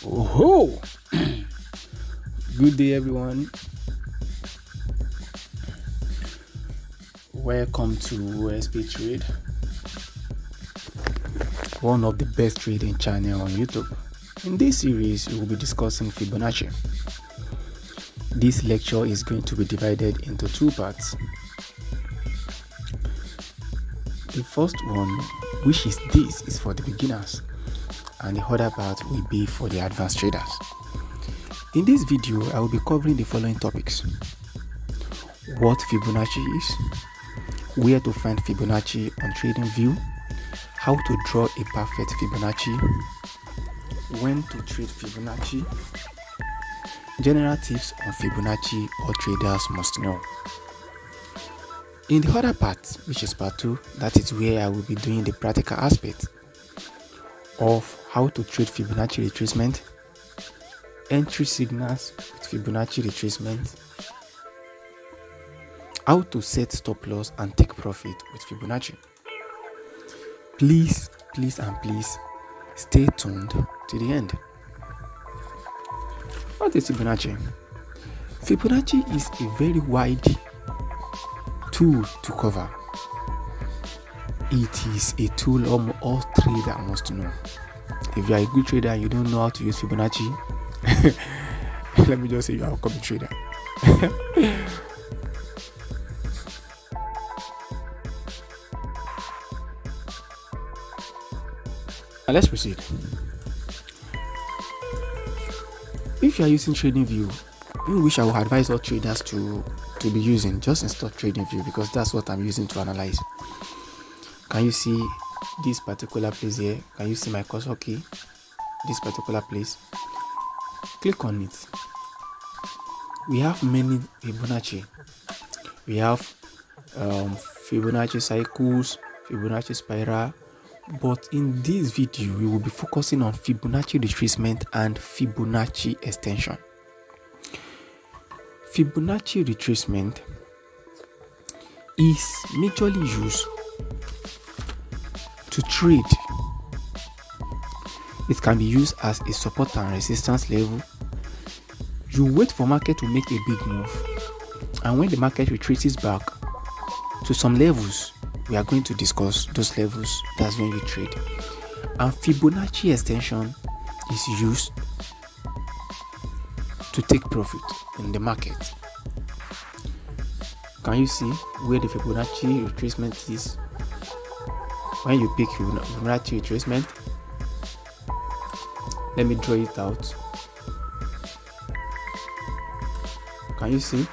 Oh, good day, everyone. Welcome to OSP Trade, one of the best trading channel on YouTube. In this series, we will be discussing Fibonacci. This lecture is going to be divided into two parts. The first one, which is for the beginners, and the other part will be for the advanced traders. In this video, I will be covering the following topics: what Fibonacci is, where to find Fibonacci on TradingView, how to draw a perfect Fibonacci, when to trade Fibonacci, general tips on Fibonacci all traders must know. In the other part, which is part 2, that is where I will be doing the practical aspect of how to trade Fibonacci retracement, entry signals with Fibonacci retracement, how to set stop loss and take profit with Fibonacci. Please stay tuned to the end. What is Fibonacci? Fibonacci is a very wide tool to cover. It is a tool all traders must know. If you are a good trader and you don't know how to use Fibonacci, let me just say you are a copy trader. Now let's proceed. If you are using TradingView, which I will advise all traders to be using, just install TradingView, because that's what I'm using to analyze. Can you see this particular place here? Can you see my cursor key? This particular place. Click on it. We have many Fibonacci. We have Fibonacci cycles, Fibonacci spiral. But in this video, we will be focusing on Fibonacci retracement and Fibonacci extension. Fibonacci retracement is majorly used to trade. It can be used as a support and resistance level. You wait for market to make a big move, and when the market retraces back to some levels, we are going to discuss those levels. That's when you trade. And Fibonacci extension is used to take profit in the market. Can you see where the Fibonacci retracement is? When you pick Fibonacci retracement, let me draw it out. Can you see?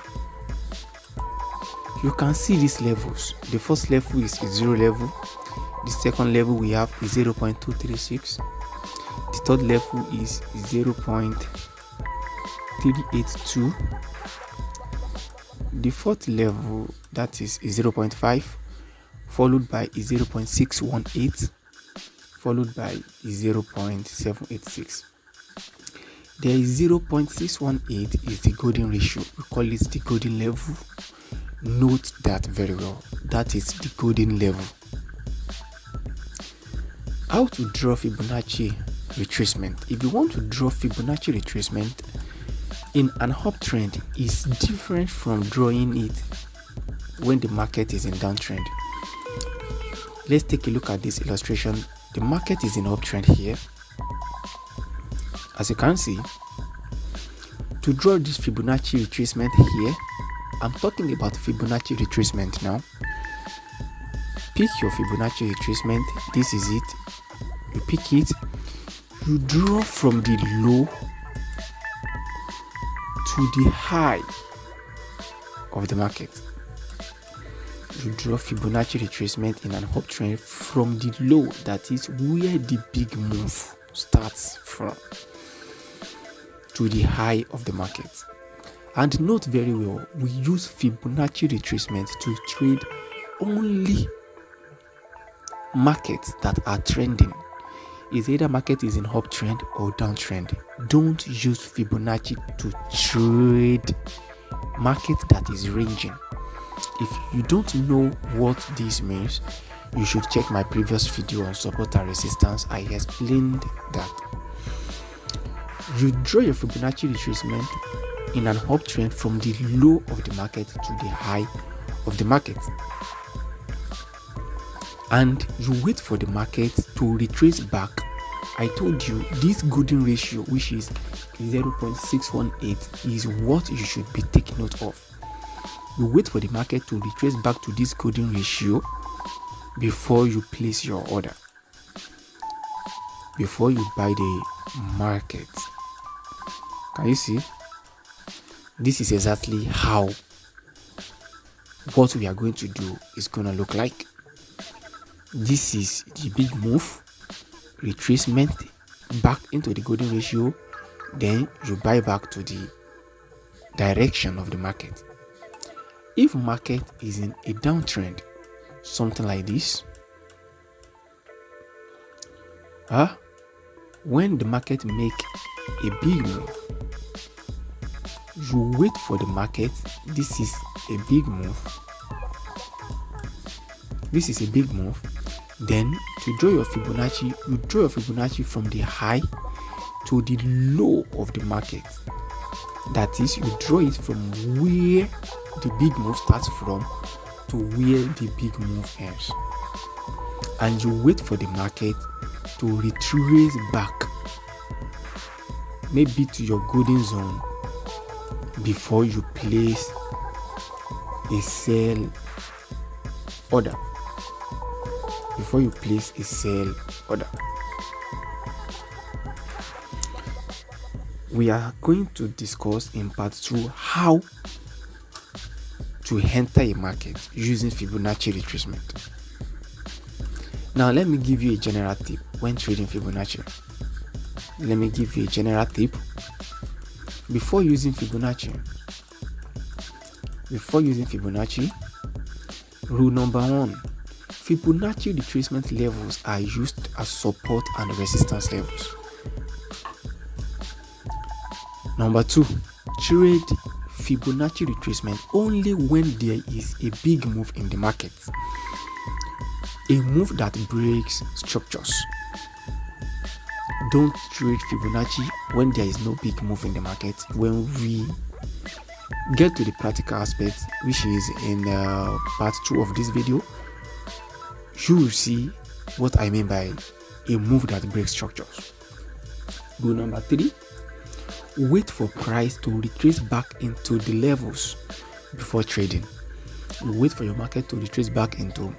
You can see these levels. The first level is 0 level. The second level we have is 0.236. The third level is 0.382. The fourth level, that is 0.5, followed by 0.618, followed by 0.786. There is 0.618 is the golden ratio. We call it the golden level. Note that very well. That is the golden level. How to draw Fibonacci retracement? If you want to draw Fibonacci retracement in an uptrend, is different from drawing it when the market is in downtrend. Let's take a look at this illustration. The market is in uptrend here. As you can see, to draw this Fibonacci retracement here, I'm talking about Fibonacci retracement now. Pick your Fibonacci retracement. This is it. You pick it. You draw from the low to the high of the market. You draw Fibonacci retracement in an uptrend from the low, that is where the big move starts from, to the high of the market. And note very well, we use Fibonacci retracement to trade only markets that are trending. Is either market is in uptrend or downtrend. Don't use Fibonacci to trade market that is ranging. If you don't know what this means, you should check my previous video on support and resistance. I explained that. You draw your Fibonacci retracement in an uptrend from the low of the market to the high of the market, and you wait for the market to retrace back. I told you this golden ratio, which is 0.618, is what you should be taking note of. You wait for the market to retrace back to this golden ratio before you place your order, before you buy the market. Can you see? This is exactly how what we are going to do is going to look like. This is the big move, retracement back into the golden ratio, then you buy back to the direction of the market. If market is in a downtrend, something like this, when the market make a big move, you wait for the market. This is a big move. This is a big move. Then to draw your Fibonacci, you draw your Fibonacci from the high to the low of the market. That is, you draw it from where the big move starts from to where the big move ends. And you wait for the market to retrace back, maybe to your golden zone, before you place a sell order. Before you place a sell order. We are going to discuss in part 2 how to enter a market using Fibonacci retracement. Now let me give you a general tip when trading Fibonacci. Let me give you a general tip before using Fibonacci. Rule number 1: Fibonacci retracement levels are used as support and resistance levels. Number 2, trade Fibonacci retracement only when there is a big move in the market, a move that breaks structures. Don't trade Fibonacci when there is no big move in the market. When we get to the practical aspect, which is in part 2 of this video, you will see what I mean by a move that breaks structures. Rule number 3: wait for price to retrace back into the levels before trading. You wait for your market to retrace back into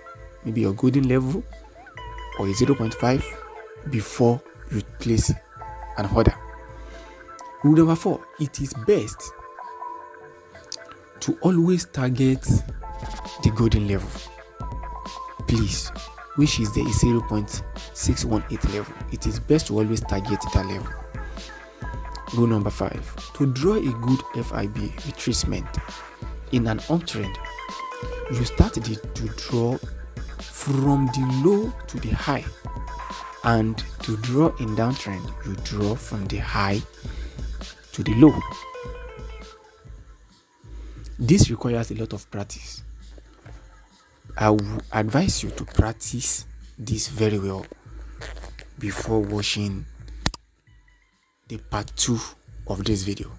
maybe your golden level or a 0.5 before you place an order. Rule number 4: it is best to always target the golden level, please, which is the 0.618 level. It is best to always target that level. Rule number 5: to draw a good FIB retracement in an uptrend, you start to draw from the low to the high, and to draw in downtrend, you draw from the high to the low. This requires a lot of practice. I would advise you to practice this very well before watching the part 2 of this video.